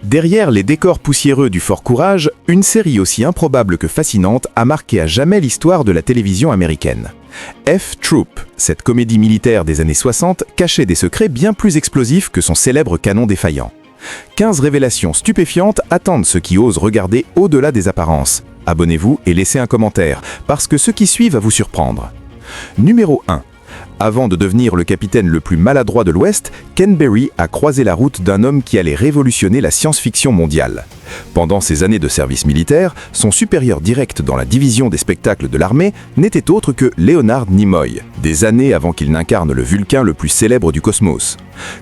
Derrière les décors poussiéreux du Fort Courage, une série aussi improbable que fascinante a marqué à jamais l'histoire de la télévision américaine. F-Troop, cette comédie militaire des années 60, cachait des secrets bien plus explosifs que son célèbre canon défaillant. 15 révélations stupéfiantes attendent ceux qui osent regarder au-delà des apparences. Abonnez-vous et laissez un commentaire, parce que ce qui suit va vous surprendre. Numéro 1. Avant de devenir le capitaine le plus maladroit de l'Ouest, Ken Berry a croisé la route d'un homme qui allait révolutionner la science-fiction mondiale. Pendant ses années de service militaire, son supérieur direct dans la division des spectacles de l'armée n'était autre que Leonard Nimoy, des années avant qu'il n'incarne le Vulcain le plus célèbre du cosmos.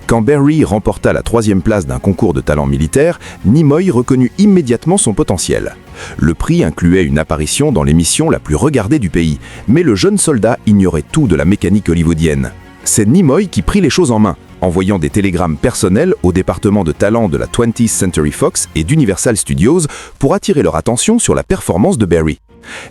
Quand Berry remporta la 3e place d'un concours de talent militaire, Nimoy reconnut immédiatement son potentiel. Le prix incluait une apparition dans l'émission la plus regardée du pays, mais le jeune soldat ignorait tout de la mécanique hollywoodienne. C'est Nimoy qui prit les choses en main, envoyant des télégrammes personnels au département de talent de la 20th Century Fox et d'Universal Studios pour attirer leur attention sur la performance de Berry.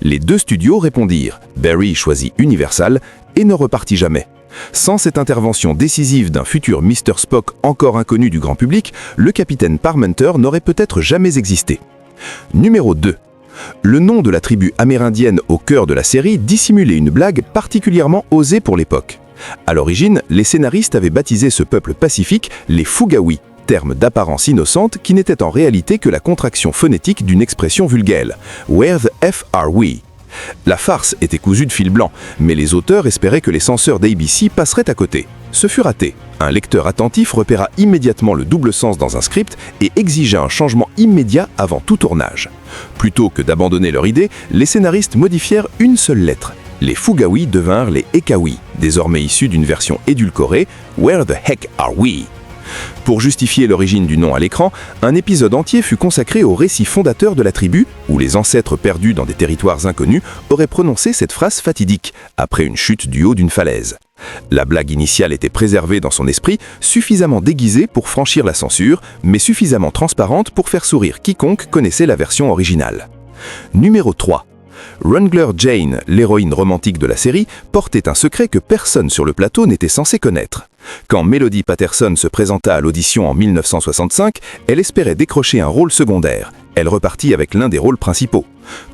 Les deux studios répondirent, Berry choisit Universal et ne repartit jamais. Sans cette intervention décisive d'un futur Mr. Spock encore inconnu du grand public, le capitaine Parmenter n'aurait peut-être jamais existé. Numéro 2. Le nom de la tribu amérindienne au cœur de la série dissimulait une blague particulièrement osée pour l'époque. À l'origine, les scénaristes avaient baptisé ce peuple pacifique les Fugawi, terme d'apparence innocente qui n'était en réalité que la contraction phonétique d'une expression vulgaire. Where the F are we? La farce était cousue de fil blanc, mais les auteurs espéraient que les censeurs d'ABC passeraient à côté. Ce fut raté. Un lecteur attentif repéra immédiatement le double sens dans un script et exigea un changement immédiat avant tout tournage. Plutôt que d'abandonner leur idée, les scénaristes modifièrent une seule lettre. Les Fugawi devinrent les Ekawi, désormais issus d'une version édulcorée « Where the heck are we ?» Pour justifier l'origine du nom à l'écran, un épisode entier fut consacré au récit fondateur de la tribu, où les ancêtres perdus dans des territoires inconnus auraient prononcé cette phrase fatidique, après une chute du haut d'une falaise. La blague initiale était préservée dans son esprit, suffisamment déguisée pour franchir la censure, mais suffisamment transparente pour faire sourire quiconque connaissait la version originale. Numéro 3. Wrangler Jane, l'héroïne romantique de la série, portait un secret que personne sur le plateau n'était censé connaître. Quand Melody Patterson se présenta à l'audition en 1965, elle espérait décrocher un rôle secondaire. Elle repartit avec l'un des rôles principaux.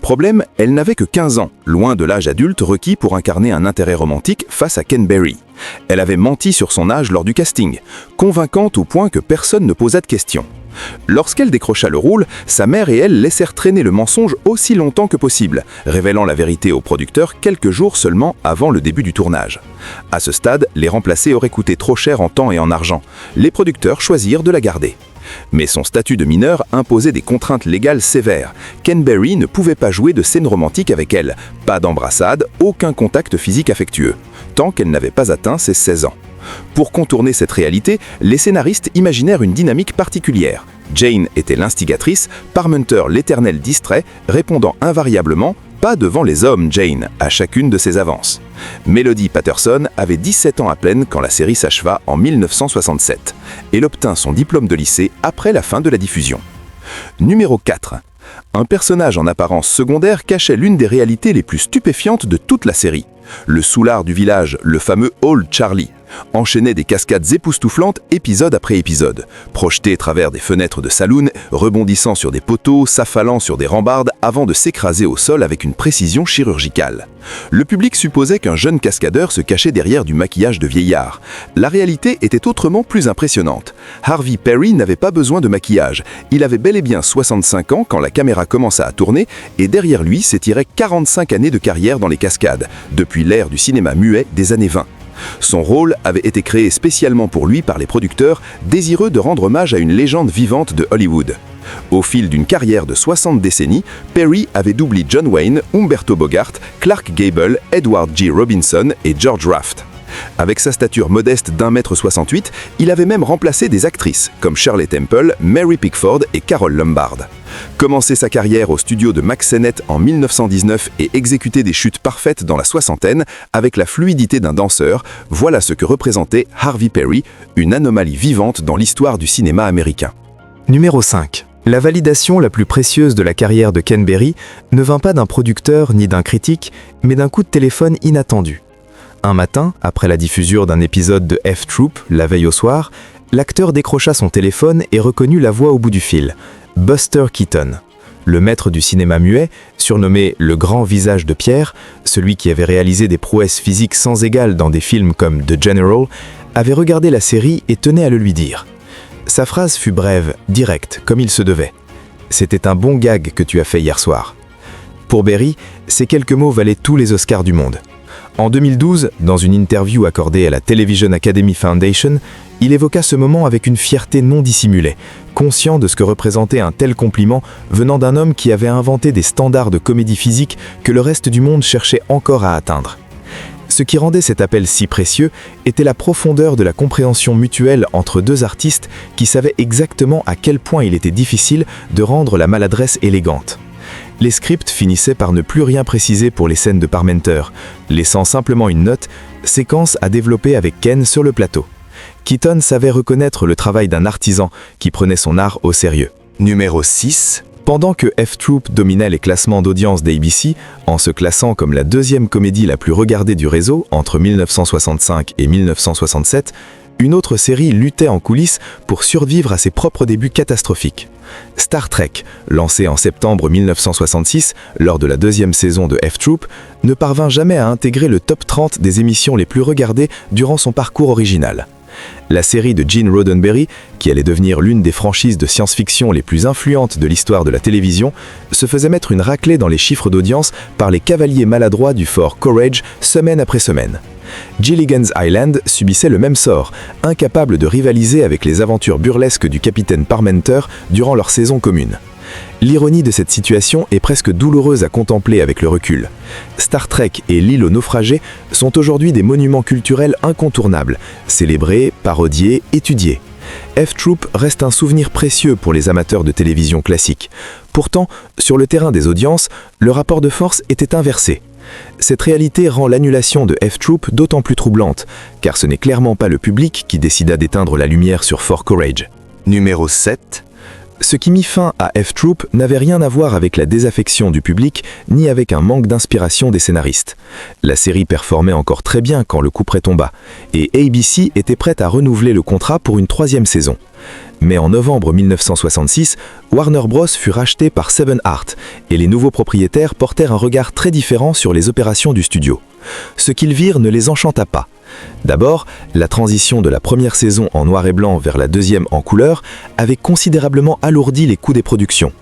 Problème, elle n'avait que 15 ans, loin de l'âge adulte requis pour incarner un intérêt romantique face à Ken Berry. Elle avait menti sur son âge lors du casting, convaincante au point que personne ne posa de questions. Lorsqu'elle décrocha le rôle, sa mère et elle laissèrent traîner le mensonge aussi longtemps que possible, révélant la vérité aux producteurs quelques jours seulement avant le début du tournage. À ce stade, les remplacer aurait coûté trop cher en temps et en argent. Les producteurs choisirent de la garder. Mais son statut de mineur imposait des contraintes légales sévères. Ken Berry ne pouvait pas jouer de scènes romantiques avec elle, pas d'embrassade, aucun contact physique affectueux, tant qu'elle n'avait pas atteint ses 16 ans. Pour contourner cette réalité, les scénaristes imaginèrent une dynamique particulière. Jane était l'instigatrice, Parmenter l'éternel distrait, répondant invariablement « Pas devant les hommes, Jane » à chacune de ses avances. Melody Patterson avait 17 ans à peine quand la série s'acheva en 1967. Elle obtint son diplôme de lycée après la fin de la diffusion. Numéro 4. Un personnage en apparence secondaire cachait l'une des réalités les plus stupéfiantes de toute la série. Le soulard du village, le fameux Old Charlie, enchaînait des cascades époustouflantes épisode après épisode, projeté à travers des fenêtres de saloon, rebondissant sur des poteaux, s'affalant sur des rambardes avant de s'écraser au sol avec une précision chirurgicale. Le public supposait qu'un jeune cascadeur se cachait derrière du maquillage de vieillard. La réalité était autrement plus impressionnante. Harvey Perry n'avait pas besoin de maquillage. Il avait bel et bien 65 ans quand la caméra commença à tourner et derrière lui s'étiraient 45 années de carrière dans les cascades, depuis l'ère du cinéma muet des années 20. Son rôle avait été créé spécialement pour lui par les producteurs, désireux de rendre hommage à une légende vivante de Hollywood. Au fil d'une carrière de 60 décennies, Perry avait doublé John Wayne, Humberto Bogart, Clark Gable, Edward G. Robinson et George Raft. Avec sa stature modeste d'1,68 m, il avait même remplacé des actrices comme Shirley Temple, Mary Pickford et Carole Lombard. Commencer sa carrière au studio de Mack Sennett en 1919 et exécuter des chutes parfaites dans la soixantaine avec la fluidité d'un danseur, voilà ce que représentait Harvey Perry, une anomalie vivante dans l'histoire du cinéma américain. Numéro 5. La validation la plus précieuse de la carrière de Ken Berry ne vint pas d'un producteur ni d'un critique, mais d'un coup de téléphone inattendu. Un matin, après la diffusion d'un épisode de F-Troop, la veille au soir, L'acteur décrocha son téléphone et reconnut la voix au bout du fil, Buster Keaton. Le maître du cinéma muet, surnommé le grand visage de pierre, celui qui avait réalisé des prouesses physiques sans égales dans des films comme The General, avait regardé la série et tenait à le lui dire. Sa phrase fut brève, directe, comme il se devait. « C'était un bon gag que tu as fait hier soir. » Pour Berry, ces quelques mots valaient tous les Oscars du monde. En 2012, dans une interview accordée à la Television Academy Foundation, il évoqua ce moment avec une fierté non dissimulée, conscient de ce que représentait un tel compliment venant d'un homme qui avait inventé des standards de comédie physique que le reste du monde cherchait encore à atteindre. Ce qui rendait cet appel si précieux était la profondeur de la compréhension mutuelle entre deux artistes qui savaient exactement à quel point il était difficile de rendre la maladresse élégante. Les scripts finissaient par ne plus rien préciser pour les scènes de Parmenter, laissant simplement une note, séquence à développer avec Ken sur le plateau. Keaton savait reconnaître le travail d'un artisan qui prenait son art au sérieux. Numéro 6. Pendant que F-Troop dominait les classements d'audience d'ABC, en se classant comme la deuxième comédie la plus regardée du réseau entre 1965 et 1967, une autre série luttait en coulisses pour survivre à ses propres débuts catastrophiques. Star Trek, lancé en septembre 1966 lors de la deuxième saison de F-Troop, ne parvint jamais à intégrer le top 30 des émissions les plus regardées durant son parcours original. La série de Gene Roddenberry, qui allait devenir l'une des franchises de science-fiction les plus influentes de l'histoire de la télévision, se faisait mettre une raclée dans les chiffres d'audience par les cavaliers maladroits du Fort Courage semaine après semaine. Gilligan's Island subissait le même sort, incapable de rivaliser avec les aventures burlesques du capitaine Parmenter durant leur saison commune. L'ironie de cette situation est presque douloureuse à contempler avec le recul. Star Trek et l'île aux naufragés sont aujourd'hui des monuments culturels incontournables, célébrés, parodiés, étudiés. F-Troop reste un souvenir précieux pour les amateurs de télévision classique. Pourtant, sur le terrain des audiences, le rapport de force était inversé. Cette réalité rend l'annulation de F-Troop d'autant plus troublante, car ce n'est clairement pas le public qui décida d'éteindre la lumière sur Fort Courage. Numéro 7. Ce qui mit fin à F-Troop n'avait rien à voir avec la désaffection du public, ni avec un manque d'inspiration des scénaristes. La série performait encore très bien quand le couperet tomba, et ABC était prête à renouveler le contrat pour une troisième saison. Mais en novembre 1966, Warner Bros. Fut racheté par Seven Art, et les nouveaux propriétaires portèrent un regard très différent sur les opérations du studio. Ce qu'ils virent ne les enchanta pas. D'abord, la transition de la première saison en noir et blanc vers la deuxième en couleur avait considérablement alourdi les coûts des productions.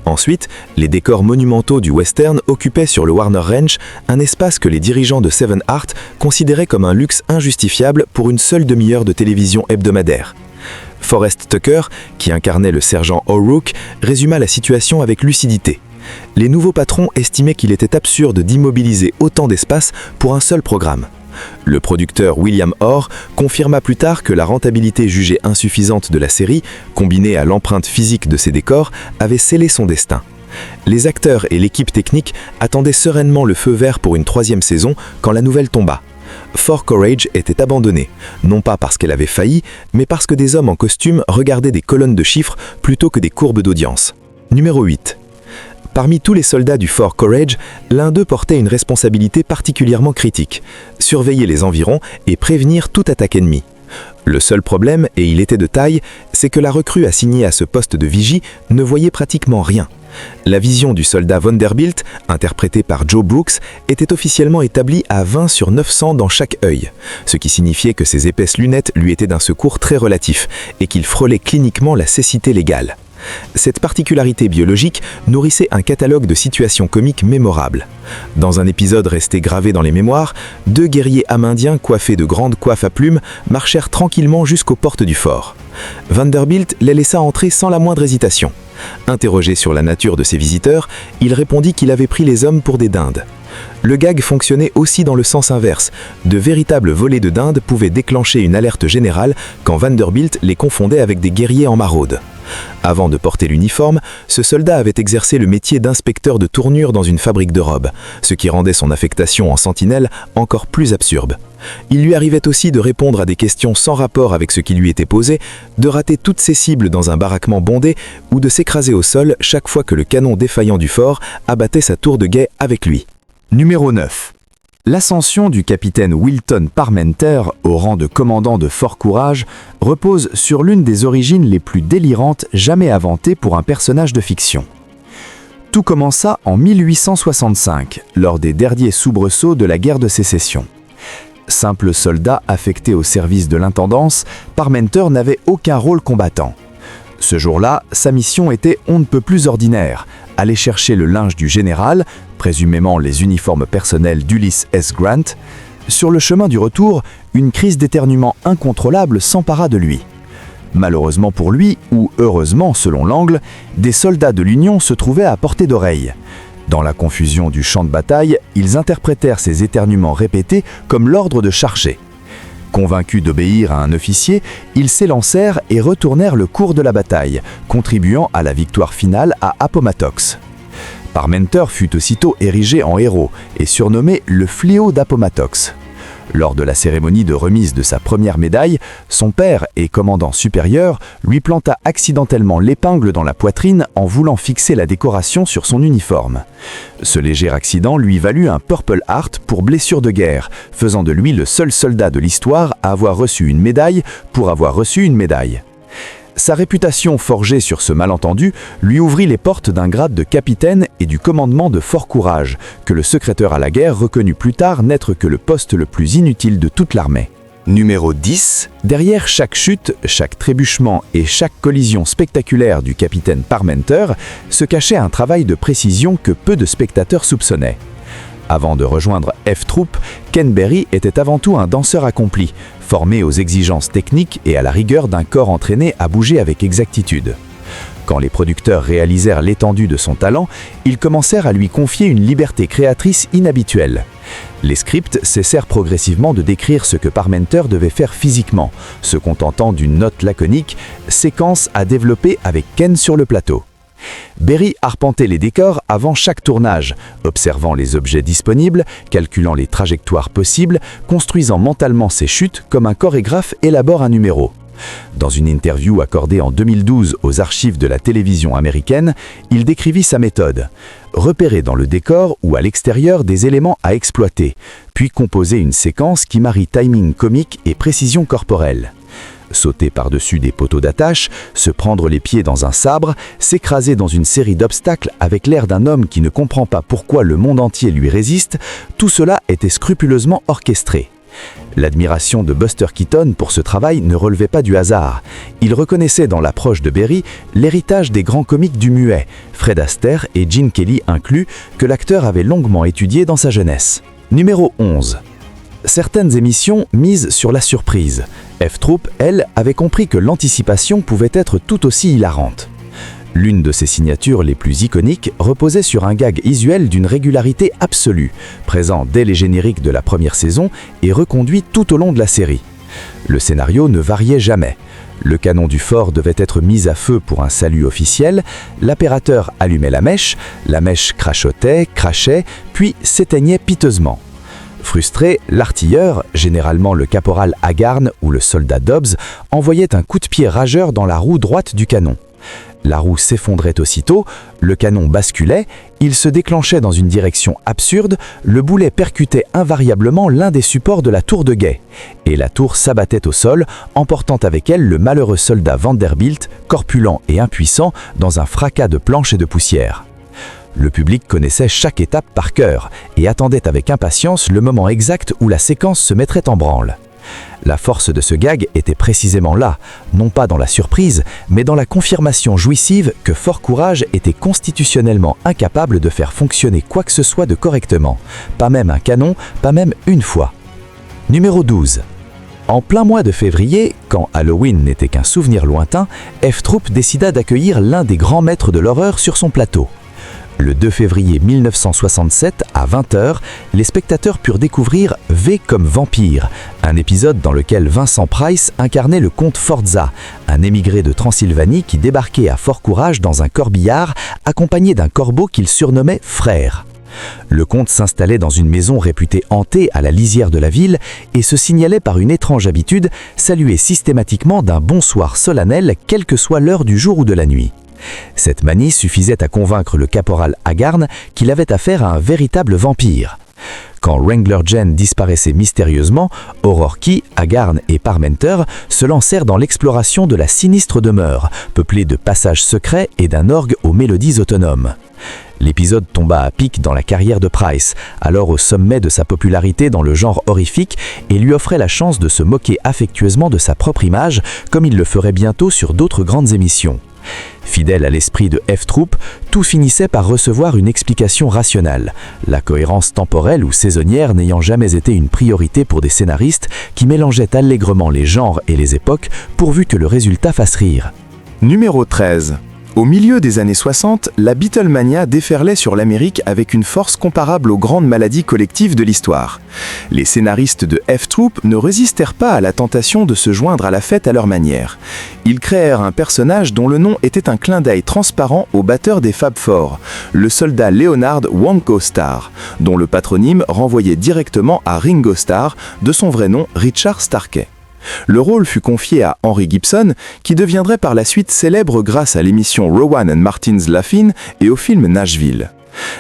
Ensuite, les décors monumentaux du western occupaient sur le Warner Ranch un espace que les dirigeants de Seven Art considéraient comme un luxe injustifiable pour une seule demi-heure de télévision hebdomadaire. Forrest Tucker, qui incarnait le sergent O'Rourke, résuma la situation avec lucidité. Les nouveaux patrons estimaient qu'il était absurde d'immobiliser autant d'espace pour un seul programme. Le producteur William Orr confirma plus tard que la rentabilité jugée insuffisante de la série, combinée à l'empreinte physique de ses décors, avait scellé son destin. Les acteurs et l'équipe technique attendaient sereinement le feu vert pour une troisième saison quand la nouvelle tomba. Fort Courage était abandonnée, non pas parce qu'elle avait failli, mais parce que des hommes en costume regardaient des colonnes de chiffres plutôt que des courbes d'audience. Numéro 8. Parmi tous les soldats du Fort Courage, l'un d'eux portait une responsabilité particulièrement critique, surveiller les environs et prévenir toute attaque ennemie. Le seul problème, et il était de taille, c'est que la recrue assignée à ce poste de vigie ne voyait pratiquement rien. La vision du soldat Vanderbilt, interprété par Joe Brooks, était officiellement établie à 20 sur 900 dans chaque œil, ce qui signifiait que ses épaisses lunettes lui étaient d'un secours très relatif et qu'il frôlait cliniquement la cécité légale. Cette particularité biologique nourrissait un catalogue de situations comiques mémorables. Dans un épisode resté gravé dans les mémoires, deux guerriers amérindiens coiffés de grandes coiffes à plumes marchèrent tranquillement jusqu'aux portes du fort. Vanderbilt les laissa entrer sans la moindre hésitation. Interrogé sur la nature de ses visiteurs, il répondit qu'il avait pris les hommes pour des dindes. Le gag fonctionnait aussi dans le sens inverse. De véritables volées de dindes pouvaient déclencher une alerte générale quand Vanderbilt les confondait avec des guerriers en maraude. Avant de porter l'uniforme, ce soldat avait exercé le métier d'inspecteur de tournure dans une fabrique de robes, ce qui rendait son affectation en sentinelle encore plus absurde. Il lui arrivait aussi de répondre à des questions sans rapport avec ce qui lui était posé, de rater toutes ses cibles dans un baraquement bondé ou de s'écraser au sol chaque fois que le canon défaillant du fort abattait sa tour de guet avec lui. Numéro 9. L'ascension du capitaine Wilton Parmenter au rang de commandant de Fort Courage repose sur l'une des origines les plus délirantes jamais inventées pour un personnage de fiction. Tout commença en 1865, lors des derniers soubresauts de la guerre de Sécession. Simple soldat affecté au service de l'intendance, Parmenter n'avait aucun rôle combattant. Ce jour-là, sa mission était on ne peut plus ordinaire, aller chercher le linge du général, présumément les uniformes personnels d'Ulysses S. Grant. Sur le chemin du retour, une crise d'éternuement incontrôlable s'empara de lui. Malheureusement pour lui, ou heureusement selon l'angle, des soldats de l'Union se trouvaient à portée d'oreille. Dans la confusion du champ de bataille, ils interprétèrent ces éternuements répétés comme l'ordre de charger. Convaincus d'obéir à un officier, ils s'élancèrent et retournèrent le cours de la bataille, contribuant à la victoire finale à Appomattox. Parmenter fut aussitôt érigé en héros et surnommé le fléau d'Appomattox. Lors de la cérémonie de remise de sa première médaille, son père et commandant supérieur lui planta accidentellement l'épingle dans la poitrine en voulant fixer la décoration sur son uniforme. Ce léger accident lui valut un Purple Heart pour blessure de guerre, faisant de lui le seul soldat de l'histoire à avoir reçu une médaille pour avoir reçu une médaille. Sa réputation forgée sur ce malentendu lui ouvrit les portes d'un grade de capitaine et du commandement de Fort Courage, que le secrétaire à la guerre reconnut plus tard n'être que le poste le plus inutile de toute l'armée. Numéro 10. Derrière chaque chute, chaque trébuchement et chaque collision spectaculaire du capitaine Parmenter se cachait un travail de précision que peu de spectateurs soupçonnaient. Avant de rejoindre F-Troop, Ken Berry était avant tout un danseur accompli, formé aux exigences techniques et à la rigueur d'un corps entraîné à bouger avec exactitude. Quand les producteurs réalisèrent l'étendue de son talent, ils commencèrent à lui confier une liberté créatrice inhabituelle. Les scripts cessèrent progressivement de décrire ce que Parmenter devait faire physiquement, se contentant d'une note laconique « séquence à développer avec Ken sur le plateau ». Berry arpentait les décors avant chaque tournage, observant les objets disponibles, calculant les trajectoires possibles, construisant mentalement ses chutes comme un chorégraphe élabore un numéro. Dans une interview accordée en 2012 aux archives de la télévision américaine, il décrivit sa méthode. Repérer dans le décor ou à l'extérieur des éléments à exploiter, puis composer une séquence qui marie timing comique et précision corporelle. Sauter par-dessus des poteaux d'attache, se prendre les pieds dans un sabre, s'écraser dans une série d'obstacles avec l'air d'un homme qui ne comprend pas pourquoi le monde entier lui résiste, tout cela était scrupuleusement orchestré. L'admiration de Buster Keaton pour ce travail ne relevait pas du hasard. Il reconnaissait dans l'approche de Berry l'héritage des grands comiques du muet, Fred Astaire et Gene Kelly inclus, que l'acteur avait longuement étudié dans sa jeunesse. Numéro 11. Certaines émissions misent sur la surprise. F-Troop, elle, avait compris que l'anticipation pouvait être tout aussi hilarante. L'une de ses signatures les plus iconiques reposait sur un gag visuel d'une régularité absolue, présent dès les génériques de la première saison et reconduit tout au long de la série. Le scénario ne variait jamais. Le canon du fort devait être mis à feu pour un salut officiel, l'apparateur allumait la mèche crachotait, crachait, puis s'éteignait piteusement. Frustré, l'artilleur, généralement le caporal Hagarn ou le soldat Dobbs, envoyait un coup de pied rageur dans la roue droite du canon. La roue s'effondrait aussitôt, le canon basculait, il se déclenchait dans une direction absurde, le boulet percutait invariablement l'un des supports de la tour de guet, et la tour s'abattait au sol, emportant avec elle le malheureux soldat Vanderbilt, corpulent et impuissant, dans un fracas de planches et de poussière. Le public connaissait chaque étape par cœur et attendait avec impatience le moment exact où la séquence se mettrait en branle. La force de ce gag était précisément là, non pas dans la surprise, mais dans la confirmation jouissive que Fort Courage était constitutionnellement incapable de faire fonctionner quoi que ce soit de correctement. Pas même un canon, pas même une fois. Numéro 12. En plein mois de février, quand Halloween n'était qu'un souvenir lointain, F-Troop décida d'accueillir l'un des grands maîtres de l'horreur sur son plateau. Le 2 février 1967, à 20h, les spectateurs purent découvrir V comme vampire, un épisode dans lequel Vincent Price incarnait le comte Forza, un émigré de Transylvanie qui débarquait à Fort Courage dans un corbillard, accompagné d'un corbeau qu'il surnommait Frère. Le comte s'installait dans une maison réputée hantée à la lisière de la ville et se signalait par une étrange habitude, saluer systématiquement d'un bonsoir solennel, quelle que soit l'heure du jour ou de la nuit. Cette manie suffisait à convaincre le caporal Hagarn qu'il avait affaire à un véritable vampire. Quand Wrangler Jen disparaissait mystérieusement, Aurore Key, Agarn et Parmenter se lancèrent dans l'exploration de la sinistre demeure, peuplée de passages secrets et d'un orgue aux mélodies autonomes. L'épisode tomba à pic dans la carrière de Price, alors au sommet de sa popularité dans le genre horrifique, et lui offrait la chance de se moquer affectueusement de sa propre image, comme il le ferait bientôt sur d'autres grandes émissions. Fidèle à l'esprit de F-Troop, tout finissait par recevoir une explication rationnelle, la cohérence temporelle ou saisonnière n'ayant jamais été une priorité pour des scénaristes qui mélangeaient allègrement les genres et les époques pourvu que le résultat fasse rire. Numéro 13. Au milieu des années 60, la Beatlemania déferlait sur l'Amérique avec une force comparable aux grandes maladies collectives de l'histoire. Les scénaristes de F-Troop ne résistèrent pas à la tentation de se joindre à la fête à leur manière. Ils créèrent un personnage dont le nom était un clin d'œil transparent au batteur des Fab Four, le soldat Leonard Wonko Starr, dont le patronyme renvoyait directement à Ringo Starr, de son vrai nom Richard Starkey. Le rôle fut confié à Henry Gibson, qui deviendrait par la suite célèbre grâce à l'émission Rowan and Martin's Laugh-In et au film Nashville.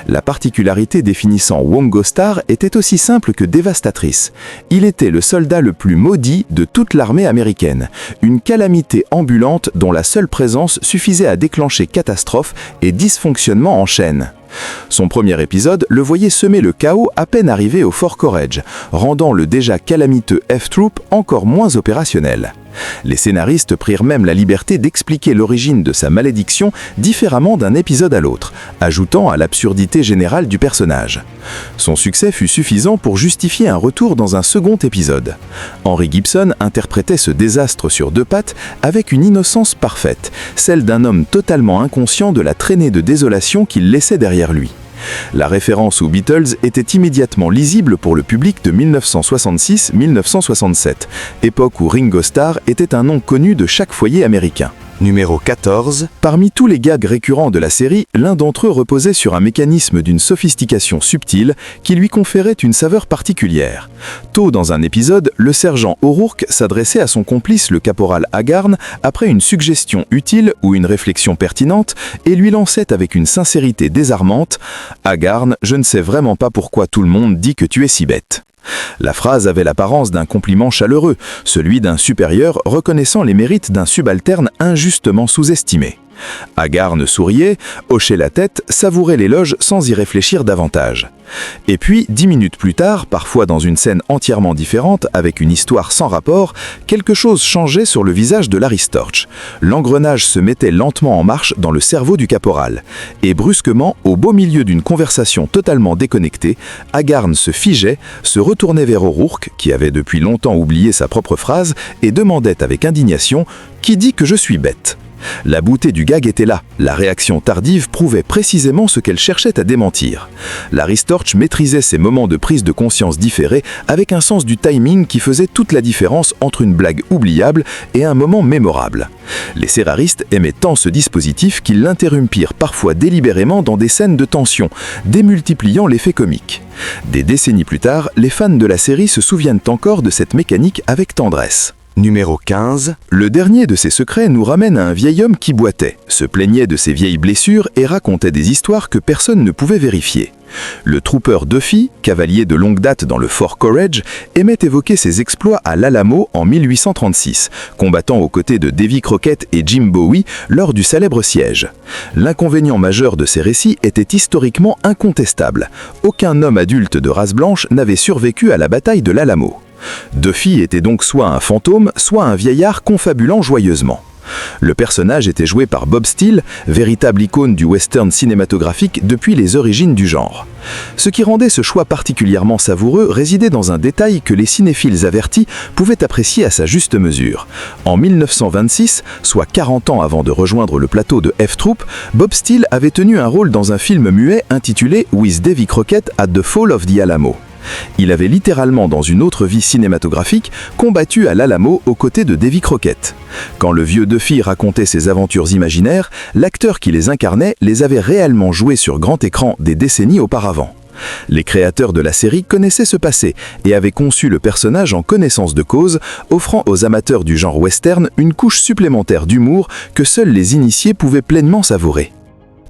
La particularité définissant Wongo Starr était aussi simple que dévastatrice. Il était le soldat le plus maudit de toute l'armée américaine, une calamité ambulante dont la seule présence suffisait à déclencher catastrophes et dysfonctionnements en chaîne. Son premier épisode le voyait semer le chaos à peine arrivé au Fort Courage, rendant le déjà calamiteux F-Troop encore moins opérationnel. Les scénaristes prirent même la liberté d'expliquer l'origine de sa malédiction différemment d'un épisode à l'autre, ajoutant à l'absurdité générale du personnage. Son succès fut suffisant pour justifier un retour dans un second épisode. Henry Gibson interprétait ce désastre sur deux pattes avec une innocence parfaite, celle d'un homme totalement inconscient de la traînée de désolation qu'il laissait derrière lui. La référence aux Beatles était immédiatement lisible pour le public de 1966-1967, époque où Ringo Starr était un nom connu de chaque foyer américain. Numéro 14. Parmi tous les gags récurrents de la série, l'un d'entre eux reposait sur un mécanisme d'une sophistication subtile qui lui conférait une saveur particulière. Tôt dans un épisode, le sergent O'Rourke s'adressait à son complice le caporal Agarn après une suggestion utile ou une réflexion pertinente et lui lançait avec une sincérité désarmante « Agarn, je ne sais vraiment pas pourquoi tout le monde dit que tu es si bête ». La phrase avait l'apparence d'un compliment chaleureux, celui d'un supérieur reconnaissant les mérites d'un subalterne injustement sous-estimé. Agarn souriait, hochait la tête, savourait l'éloge sans y réfléchir davantage. Et puis, 10 minutes plus tard, parfois dans une scène entièrement différente, avec une histoire sans rapport, quelque chose changeait sur le visage de Larry Storch. L'engrenage se mettait lentement en marche dans le cerveau du caporal. Et brusquement, au beau milieu d'une conversation totalement déconnectée, Agarn se figeait, se retournait vers O'Rourke, qui avait depuis longtemps oublié sa propre phrase, et demandait avec indignation « Qui dit que je suis bête ?» La beauté du gag était là, la réaction tardive prouvait précisément ce qu'elle cherchait à démentir. Larry Storch maîtrisait ces moments de prise de conscience différés avec un sens du timing qui faisait toute la différence entre une blague oubliable et un moment mémorable. Les scénaristes aimaient tant ce dispositif qu'ils l'interrompirent parfois délibérément dans des scènes de tension, démultipliant l'effet comique. Des décennies plus tard, les fans de la série se souviennent encore de cette mécanique avec tendresse. Numéro 15. Le dernier de ces secrets nous ramène à un vieil homme qui boitait, se plaignait de ses vieilles blessures et racontait des histoires que personne ne pouvait vérifier. Le trooper Duffy, cavalier de longue date dans le Fort Courage, aimait évoquer ses exploits à l'Alamo en 1836, combattant aux côtés de Davy Crockett et Jim Bowie lors du célèbre siège. L'inconvénient majeur de ces récits était historiquement incontestable. Aucun homme adulte de race blanche n'avait survécu à la bataille de l'Alamo. Duffy était donc soit un fantôme, soit un vieillard confabulant joyeusement. Le personnage était joué par Bob Steele, véritable icône du western cinématographique depuis les origines du genre. Ce qui rendait ce choix particulièrement savoureux résidait dans un détail que les cinéphiles avertis pouvaient apprécier à sa juste mesure. En 1926, soit 40 ans avant de rejoindre le plateau de F-Troop, Bob Steele avait tenu un rôle dans un film muet intitulé With Davy Crockett at the Fall of the Alamo. Il avait littéralement, dans une autre vie cinématographique, combattu à l'Alamo aux côtés de Davy Crockett. Quand le vieux Duffy racontait ses aventures imaginaires, l'acteur qui les incarnait les avait réellement joués sur grand écran des décennies auparavant. Les créateurs de la série connaissaient ce passé et avaient conçu le personnage en connaissance de cause, offrant aux amateurs du genre western une couche supplémentaire d'humour que seuls les initiés pouvaient pleinement savourer.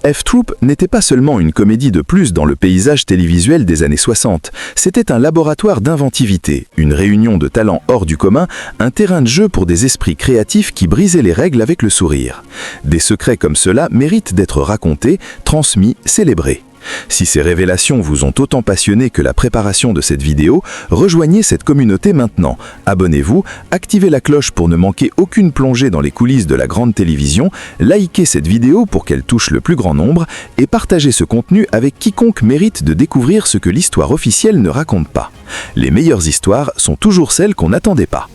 F-Troop n'était pas seulement une comédie de plus dans le paysage télévisuel des années 60, c'était un laboratoire d'inventivité, une réunion de talents hors du commun, un terrain de jeu pour des esprits créatifs qui brisaient les règles avec le sourire. Des secrets comme cela méritent d'être racontés, transmis, célébrés. Si ces révélations vous ont autant passionné que la préparation de cette vidéo, rejoignez cette communauté maintenant. Abonnez-vous, activez la cloche pour ne manquer aucune plongée dans les coulisses de la grande télévision, likez cette vidéo pour qu'elle touche le plus grand nombre et partagez ce contenu avec quiconque mérite de découvrir ce que l'histoire officielle ne raconte pas. Les meilleures histoires sont toujours celles qu'on n'attendait pas.